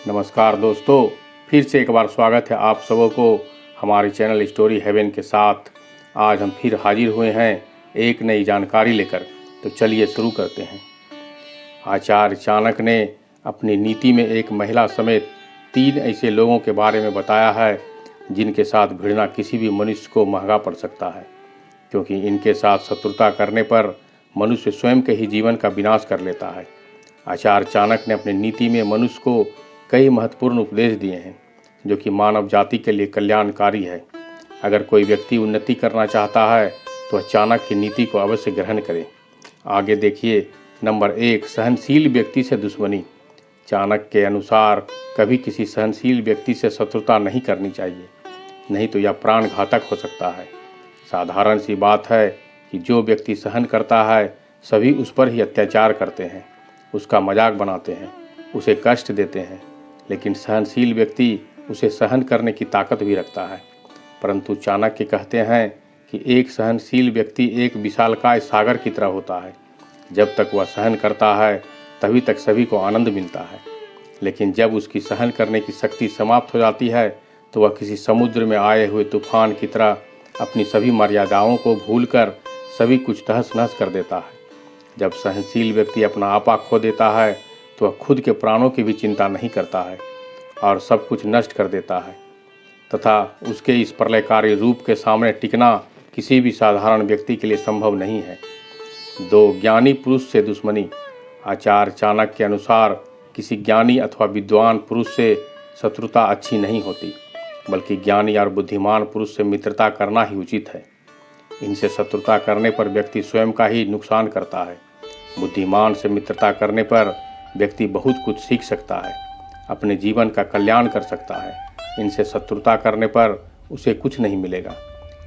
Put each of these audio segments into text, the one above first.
नमस्कार दोस्तों, फिर से एक बार स्वागत है आप सबों को हमारे चैनल स्टोरी हेवन के साथ। आज हम फिर हाजिर हुए हैं एक नई जानकारी लेकर। तो चलिए शुरू करते हैं। आचार्य चाणक्य ने अपनी नीति में एक महिला समेत 3 ऐसे लोगों के बारे में बताया है जिनके साथ भिड़ना किसी भी मनुष्य को महंगा पड़ सकता है, क्योंकि इनके साथ शत्रुता करने पर मनुष्य स्वयं के ही जीवन का विनाश कर लेता है। आचार्य चाणक्य ने अपनी नीति में मनुष्य को कई महत्वपूर्ण उपदेश दिए हैं जो कि मानव जाति के लिए कल्याणकारी है। अगर कोई व्यक्ति उन्नति करना चाहता है तो चाणक्य की नीति को अवश्य ग्रहण करे। आगे देखिए। नंबर 1, सहनशील व्यक्ति से दुश्मनी। चाणक्य के अनुसार कभी किसी सहनशील व्यक्ति से शत्रुता नहीं करनी चाहिए, नहीं तो यह प्राण घातक हो सकता है। साधारण सी बात है कि जो व्यक्ति सहन करता है सभी उस पर ही अत्याचार करते हैं, उसका मजाक बनाते हैं, उसे कष्ट देते हैं, लेकिन सहनशील व्यक्ति उसे सहन करने की ताकत भी रखता है। परंतु चाणक्य कहते हैं कि एक सहनशील व्यक्ति एक विशालकाय सागर की तरह होता है। जब तक वह सहन करता है तभी तक सभी को आनंद मिलता है, लेकिन जब उसकी सहन करने की शक्ति समाप्त हो जाती है तो वह किसी समुद्र में आए हुए तूफान की तरह अपनी सभी मर्यादाओं को भूलकर सभी कुछ तहस नहस कर देता है। जब सहनशील व्यक्ति अपना आपा खो देता है तो वह खुद के प्राणों की भी चिंता नहीं करता है और सब कुछ नष्ट कर देता है, तथा उसके इस प्रलयकारी रूप के सामने टिकना किसी भी साधारण व्यक्ति के लिए संभव नहीं है। 2, ज्ञानी पुरुष से दुश्मनी। आचार्य चाणक्य के अनुसार किसी ज्ञानी अथवा विद्वान पुरुष से शत्रुता अच्छी नहीं होती, बल्कि ज्ञानी और बुद्धिमान पुरुष से मित्रता करना ही उचित है। इनसे शत्रुता करने पर व्यक्ति स्वयं का ही नुकसान करता है। बुद्धिमान से मित्रता करने पर व्यक्ति बहुत कुछ सीख सकता है, अपने जीवन का कल्याण कर सकता है। इनसे शत्रुता करने पर उसे कुछ नहीं मिलेगा,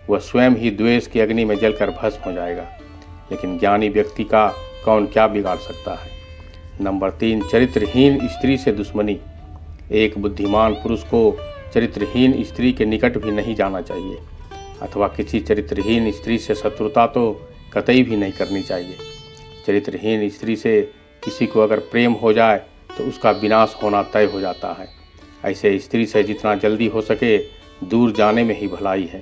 वह स्वयं ही द्वेष की अग्नि में जलकर भस्म हो जाएगा, लेकिन ज्ञानी व्यक्ति का कौन क्या बिगाड़ सकता है। नंबर 3, चरित्रहीन स्त्री से दुश्मनी। एक बुद्धिमान पुरुष को चरित्रहीन स्त्री के निकट भी नहीं जाना चाहिए, अथवा किसी चरित्रहीन स्त्री से शत्रुता तो कतई भी नहीं करनी चाहिए। चरित्रहीन स्त्री से किसी को अगर प्रेम हो जाए तो उसका विनाश होना तय हो जाता है। ऐसे स्त्री से जितना जल्दी हो सके दूर जाने में ही भलाई है।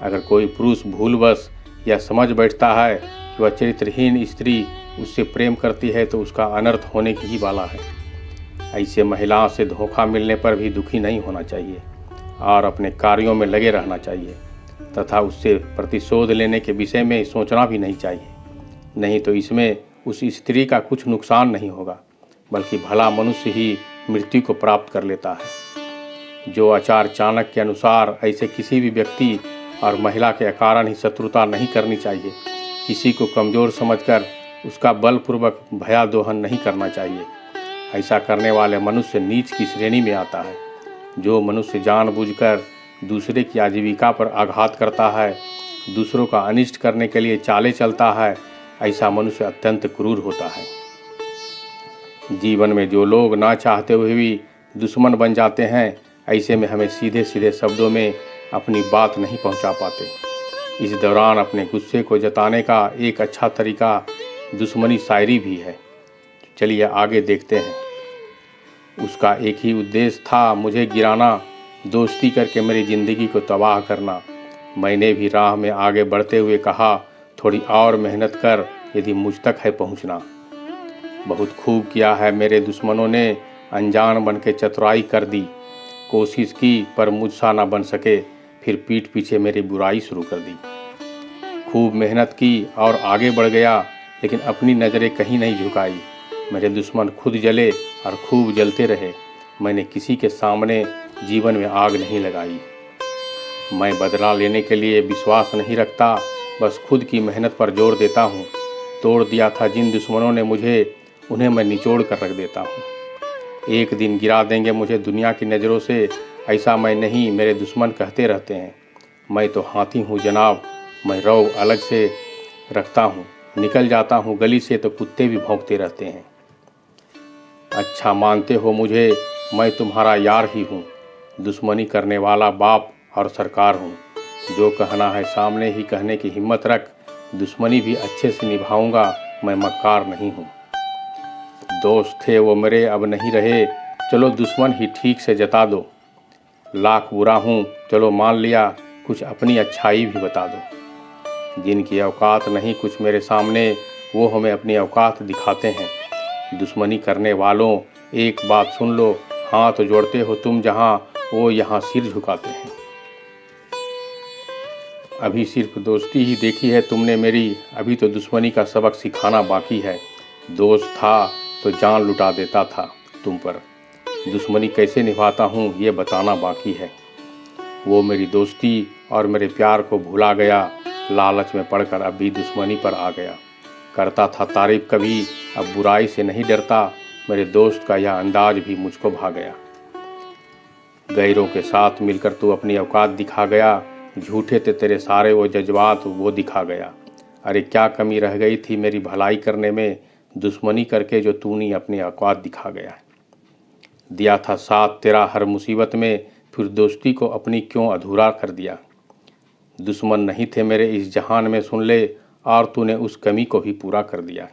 अगर कोई पुरुष भूलवश या समझ बैठता है कि वह चरित्रहीन स्त्री उससे प्रेम करती है तो उसका अनर्थ होने की ही वाला है। ऐसे महिलाओं से धोखा मिलने पर भी दुखी नहीं होना चाहिए और अपने कार्यों में लगे रहना चाहिए, तथा उससे प्रतिशोध लेने के विषय में सोचना भी नहीं चाहिए। नहीं तो इसमें उस स्त्री का कुछ नुकसान नहीं होगा, बल्कि भला मनुष्य ही मृत्यु को प्राप्त कर लेता है। जो आचार्य चाणक्य के अनुसार ऐसे किसी भी व्यक्ति और महिला के कारण ही शत्रुता नहीं करनी चाहिए। किसी को कमज़ोर समझकर उसका बलपूर्वक भयादोहन नहीं करना चाहिए। ऐसा करने वाले मनुष्य नीच की श्रेणी में आता है। जो मनुष्य जानबूझकर दूसरे की आजीविका पर आघात करता है, दूसरों का अनिष्ट करने के लिए चालें चलता है, ऐसा मनुष्य अत्यंत क्रूर होता है। जीवन में जो लोग ना चाहते हुए भी दुश्मन बन जाते हैं, ऐसे में हमें सीधे सीधे शब्दों में अपनी बात नहीं पहुंचा पाते। इस दौरान अपने गुस्से को जताने का एक अच्छा तरीका दुश्मनी शायरी भी है। चलिए आगे देखते हैं। उसका एक ही उद्देश्य था, मुझे गिराना, दोस्ती करके मेरी ज़िंदगी को तबाह करना। मैंने भी राह में आगे बढ़ते हुए कहा, थोड़ी और मेहनत कर, यदि मुझ तक है पहुंचना। बहुत खूब किया है मेरे दुश्मनों ने, अनजान बन के चतुराई कर दी। कोशिश की पर मुझसा ना बन सके, फिर पीठ पीछे मेरी बुराई शुरू कर दी। खूब मेहनत की और आगे बढ़ गया, लेकिन अपनी नज़रें कहीं नहीं झुकाई। मेरे दुश्मन खुद जले और खूब जलते रहे, मैंने किसी के सामने जीवन में आग नहीं लगाई। मैं बदला लेने के लिए विश्वास नहीं रखता, बस खुद की मेहनत पर जोर देता हूँ। तोड़ दिया था जिन दुश्मनों ने मुझे, उन्हें मैं निचोड़ कर रख देता हूँ। एक दिन गिरा देंगे मुझे दुनिया की नज़रों से, ऐसा मैं नहीं, मेरे दुश्मन कहते रहते हैं। मैं तो हाथी हूँ जनाब, मैं रौब अलग से रखता हूँ, निकल जाता हूँ गली से तो कुत्ते भी भौंकते रहते हैं। अच्छा मानते हो मुझे, मैं तुम्हारा यार ही हूँ, दुश्मनी करने वाला बाप और सरकार हूँ। जो कहना है सामने ही कहने की हिम्मत रख, दुश्मनी भी अच्छे से निभाऊंगा, मैं मक्कार नहीं हूँ। दोस्त थे वो मेरे अब नहीं रहे, चलो दुश्मन ही ठीक से जता दो। लाख बुरा हूँ चलो मान लिया, कुछ अपनी अच्छाई भी बता दो। जिनकी औकात नहीं कुछ मेरे सामने, वो हमें अपनी औकात दिखाते हैं। दुश्मनी करने वालों एक बात सुन लो, हाथ जोड़ते हो तुम जहाँ, वो यहाँ सिर झुकाते हैं। अभी सिर्फ दोस्ती ही देखी है तुमने मेरी, अभी तो दुश्मनी का सबक सिखाना बाकी है। दोस्त था तो जान लुटा देता था तुम पर, दुश्मनी कैसे निभाता हूँ ये बताना बाकी है। वो मेरी दोस्ती और मेरे प्यार को भुला गया, लालच में पड़कर अब भी दुश्मनी पर आ गया। करता था तारीफ कभी, अब बुराई से नहीं डरता, मेरे दोस्त का यह अंदाज भी मुझको भा गया। गैरों के साथ मिलकर तू अपनी औकात दिखा गया, झूठे थे तेरे सारे वो जज्बात वो दिखा गया। अरे क्या कमी रह गई थी मेरी भलाई करने में, दुश्मनी करके जो तूने अपनी औकात दिखा गया। दिया था साथ तेरा हर मुसीबत में, फिर दोस्ती को अपनी क्यों अधूरा कर दिया। दुश्मन नहीं थे मेरे इस जहान में सुन ले, और तूने उस कमी को भी पूरा कर दिया।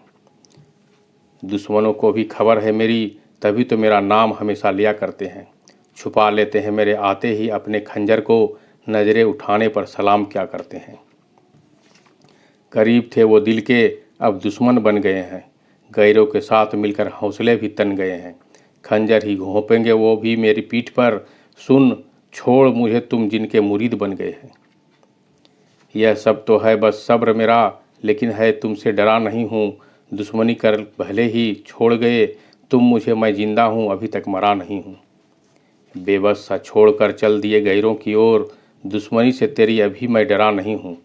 दुश्मनों को भी खबर है मेरी, तभी तो मेरा नाम हमेशा लिया करते हैं। छुपा लेते हैं मेरे आते ही अपने खंजर को, नजरें उठाने पर सलाम क्या करते हैं। करीब थे वो दिल के अब दुश्मन बन गए हैं, गैरों के साथ मिलकर हौसले भी तन गए हैं। खंजर ही घोंपेंगे वो भी मेरी पीठ पर, सुन छोड़ मुझे तुम जिनके मुरीद बन गए हैं। यह सब तो है बस सब्र मेरा, लेकिन है तुमसे डरा नहीं हूँ। दुश्मनी कर भले ही छोड़ गए तुम मुझे, मैं जिंदा हूँ अभी तक मरा नहीं हूँ। बेबस सा छोड़कर चल दिए गैरों की ओर, दुश्मनी से तेरी अभी मैं डरा नहीं हूँ।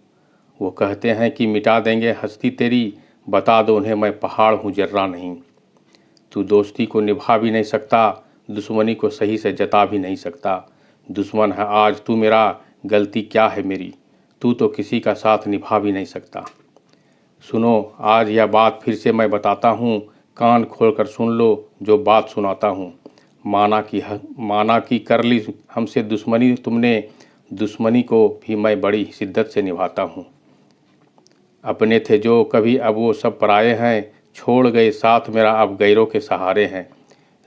वो कहते हैं कि मिटा देंगे हस्ती तेरी, बता दो उन्हें मैं पहाड़ हूँ जर्रा नहीं। तू दोस्ती को निभा भी नहीं सकता, दुश्मनी को सही से जता भी नहीं सकता। दुश्मन है आज तू मेरा, गलती क्या है मेरी, तू तो किसी का साथ निभा भी नहीं सकता। सुनो आज यह बात फिर से मैं बताता हूँ, कान खोलकर सुन लो जो बात सुनाता हूँ। माना कि कर ली हमसे दुश्मनी तुमने, दुश्मनी को भी मैं बड़ी शिद्दत से निभाता हूँ। अपने थे जो कभी अब वो सब पराए हैं, छोड़ गए साथ मेरा अब गैरों के सहारे हैं।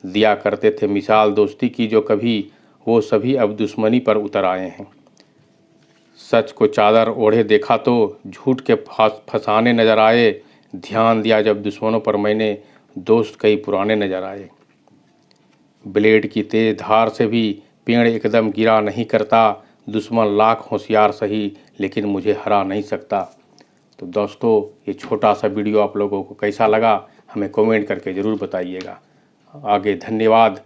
दिया करते थे मिसाल दोस्ती की जो कभी, वो सभी अब दुश्मनी पर उतर आए हैं। सच को चादर ओढ़े देखा तो झूठ के फसाने नजर आए, ध्यान दिया जब दुश्मनों पर मैंने दोस्त कई पुराने नजर आए। ब्लेड की तेज धार से भी पेड़ एकदम गिरा नहीं करता, दुश्मन लाख होशियार सही लेकिन मुझे हरा नहीं सकता। तो दोस्तों ये छोटा सा वीडियो आप लोगों को कैसा लगा हमें कमेंट करके ज़रूर बताइएगा। आगे धन्यवाद।